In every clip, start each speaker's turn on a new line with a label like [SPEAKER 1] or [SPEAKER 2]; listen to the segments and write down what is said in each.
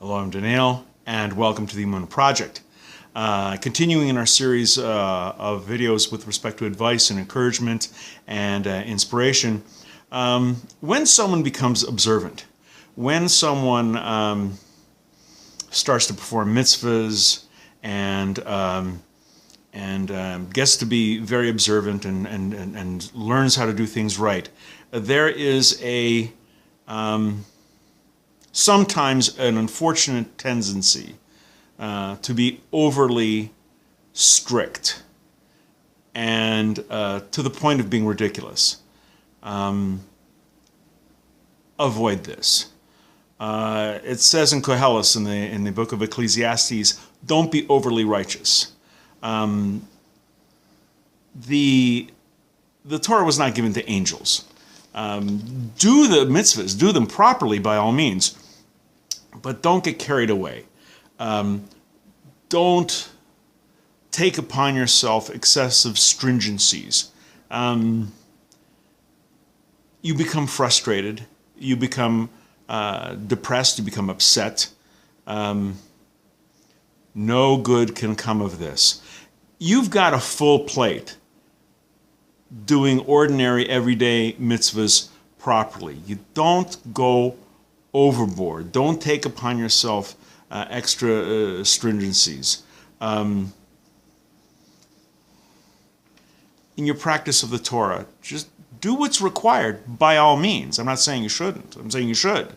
[SPEAKER 1] Hello, I'm Daniel, and welcome to the Emunah Project. Continuing in our series of videos with respect to advice and encouragement and inspiration, when someone becomes observant, when someone starts to perform mitzvahs and gets to be very observant and learns how to do things right, there is a sometimes an unfortunate tendency to be overly strict and to the point of being ridiculous. Avoid this. It says in Koheles, in the book of Ecclesiastes, don't be overly righteous. The Torah was not given to angels. Do the mitzvahs, do them properly by all means, but don't get carried away. Don't take upon yourself excessive stringencies. You become frustrated, you become depressed, you become upset. No good can come of this. You've got a full plate doing ordinary, everyday mitzvahs properly. You don't go overboard. Don't take upon yourself extra stringencies. In your practice of the Torah, just do what's required by all means. I'm not saying you shouldn't. I'm saying you should.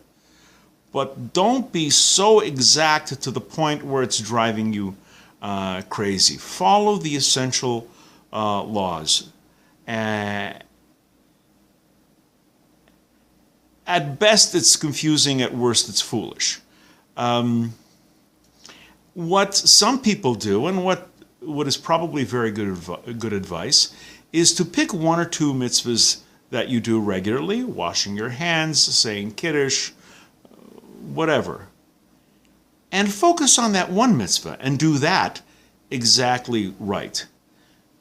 [SPEAKER 1] But don't be so exact to the point where it's driving you crazy. Follow the essential laws. At best, it's confusing. At worst, it's foolish. What some people do, and what is probably very good advice, is to pick one or two mitzvahs that you do regularly, washing your hands, saying Kiddush, whatever, and focus on that one mitzvah and do that exactly right.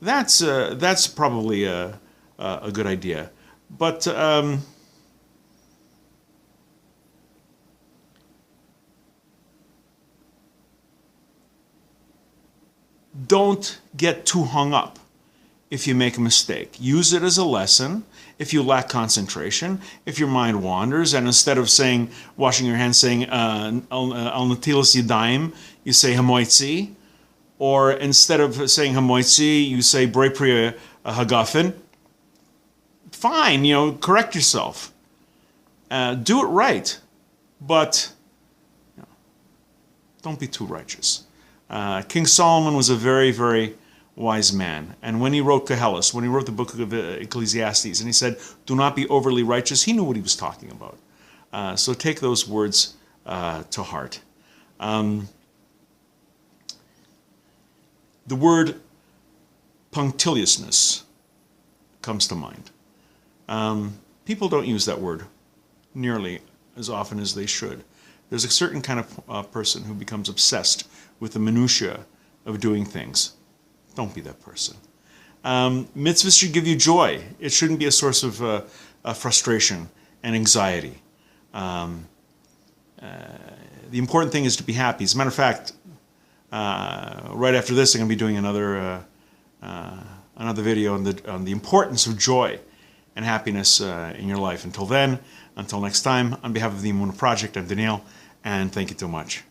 [SPEAKER 1] That's probably a good idea. But don't get too hung up if you make a mistake. Use it as a lesson. If you lack concentration, if your mind wanders, and instead of saying, washing your hands, saying al natilas yadayim, you say hamoitzi, or instead of saying hamoitzi, you say brei pri hagafen. Fine, correct yourself. Do it right, but don't be too righteous. King Solomon was a very, very wise man. And when he wrote Koheles, when he wrote the book of Ecclesiastes, and he said, do not be overly righteous, he knew what he was talking about. So take those words to heart. The word punctiliousness comes to mind. People don't use that word nearly as often as they should. There's a certain kind of person who becomes obsessed with the minutiae of doing things. Don't be that person. Mitzvahs should give you joy. It shouldn't be a source of frustration and anxiety. The important thing is to be happy. As a matter of fact, right after this, I'm going to be doing another video on the importance of joy and happiness in your life. Until then, until next time, on behalf of the Emunah Project, I'm Daniel, and thank you so much.